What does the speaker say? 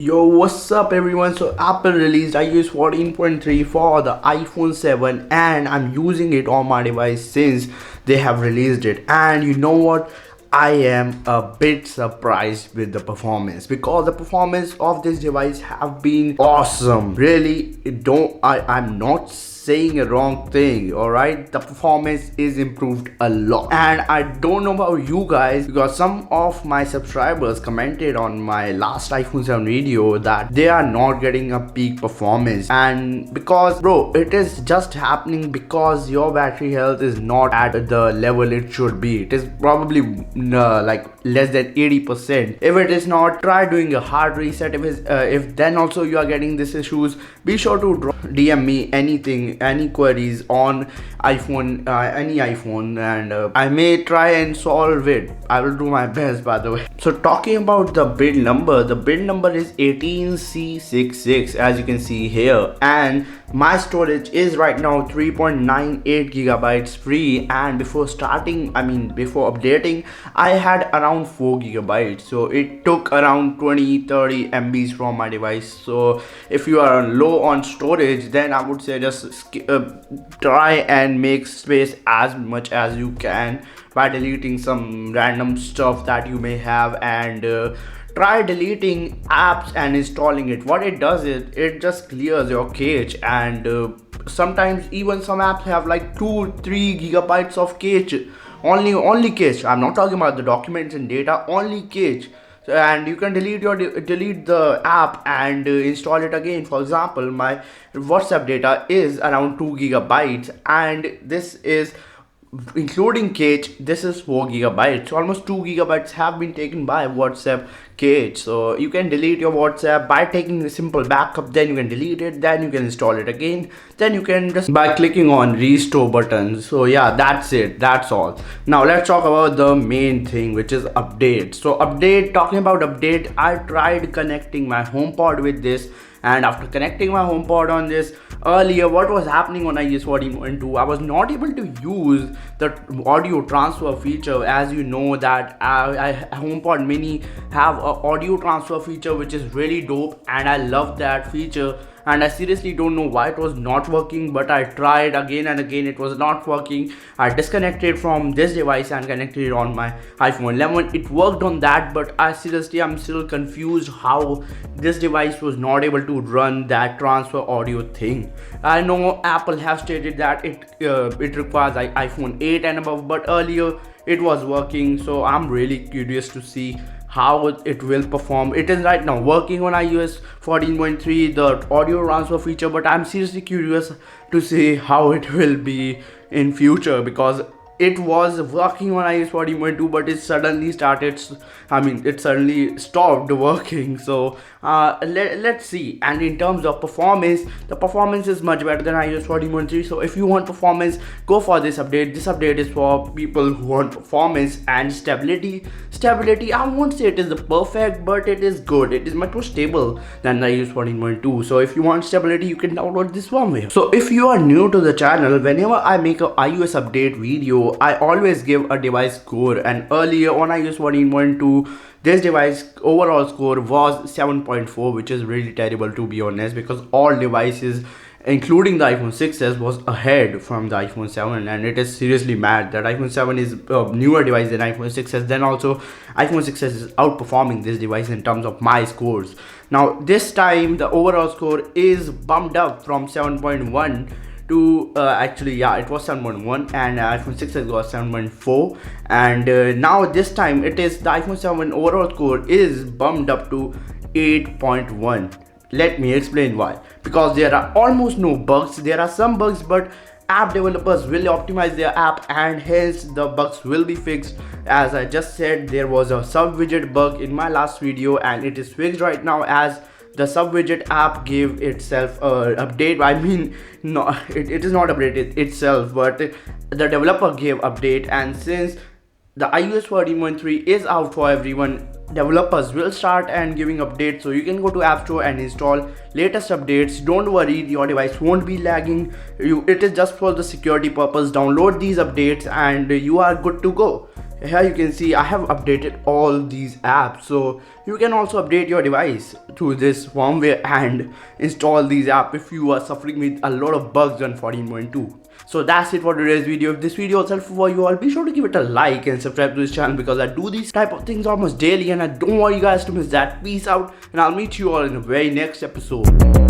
Yo, what's up everyone? So Apple released iOS 14.3 for the iPhone 7 and I'm using it on my device since they have released it. And you know what? I am a bit surprised with the performance because the performance of this device have been awesome. Really, I'm not saying a wrong thing. All right, the performance is improved a lot, and I don't know about you guys because some of my subscribers commented on my last iPhone 7 video that they are not getting a peak performance. And because bro, it is just happening because your battery health is not at the level it should be. It is probably like less than 80%. If it is not, try doing a hard reset. If then also you are getting these issues, be sure to DM me anything, any queries on iPhone, any iPhone, and I may try and solve it. I will do my best, by the way. So talking about the build number, the build number is 18C66 as you can see here, and my storage is right now 3.98 gigabytes free. And before updating, I had around 4 gigabytes, so it took around 20-30 MBs from my device. So if you are low on storage, then I would say just try and make space as much as you can by deleting some random stuff that you may have, and try deleting apps and installing it. What it does is it just clears your cache, and sometimes even some apps have like 2-3 gigabytes of cache, only cache. I'm not talking about the documents and data, only cache. And you can delete the app and install it again. For example, my WhatsApp data is around 2 gigabytes, and this is including cache. This is 4 gigabytes, so almost 2 gigabytes have been taken by WhatsApp cache. So you can delete your WhatsApp by taking a simple backup, then you can delete it, then you can install it again, then you can just by clicking on restore button. So yeah, that's it, that's all. Now let's talk about the main thing, which is update. So talking about update, I tried connecting my HomePod with this, and after connecting my HomePod on this earlier, what was happening on iOS 14.2, I was not able to use the audio transfer feature. As you know that HomePod mini have a audio transfer feature which is really dope, and I love that feature, and I seriously don't know why it was not working. But I tried again and again, it was not working. I disconnected from this device and connected it on my iPhone 11. It worked on that, but I'm still confused how this device was not able to run that transfer audio thing. I know Apple have stated that it requires iPhone 8 and above, but earlier it was working. So I'm really curious to see how it will perform. It is right now working on iOS 14.3, the audio transfer feature, but I'm seriously curious to see how it will be in future, because it was working on iOS 14.2, but it suddenly stopped working. So let's see. And in terms of performance, the performance is much better than iOS 14.3. So if you want performance, go for this update. This update is for people who want performance and stability. I won't say it is the perfect, but it is good. It is much more stable than the iOS 14.2. So if you want stability, you can download this firmware. So if you are new to the channel, whenever I make a iOS update video, I always give a device score, and earlier on iOS 14.2, this device overall score was 7.4, which is really terrible, to be honest, because all devices including the iPhone 6s was ahead from the iPhone 7, and it is seriously mad that iPhone 7 is a newer device than iPhone 6s. Then also iPhone 6s is outperforming this device in terms of my scores. Now this time the overall score is bumped up from 7.1 to it was 7.1, and iPhone 6s was 7.4, and now this time it is the iPhone 7 overall score is bumped up to 8.1. Let me explain why. Because there are almost no bugs. There are some bugs, but app developers will optimize their app, and hence the bugs will be fixed. As I just said, there was a sub widget bug in my last video, and it is fixed right now, as the sub widget app gave itself a update. No, it is not updated itself, but the developer gave update. And since the iOS 14.3 is out for everyone, developers will start and giving updates, so you can go to App Store and install latest updates. Don't worry, your device won't be lagging. It is just for the security purpose. Download these updates and you are good to go. here you can see I have updated all these apps, so you can also update your device through this firmware and install these apps if you are suffering with a lot of bugs on 14.2. So that's it for today's video. If this video was helpful for you all, be sure to give it a like and subscribe to this channel because I do these type of things almost daily and I don't want you guys to miss that. Peace out, and I'll meet you all in the very next episode.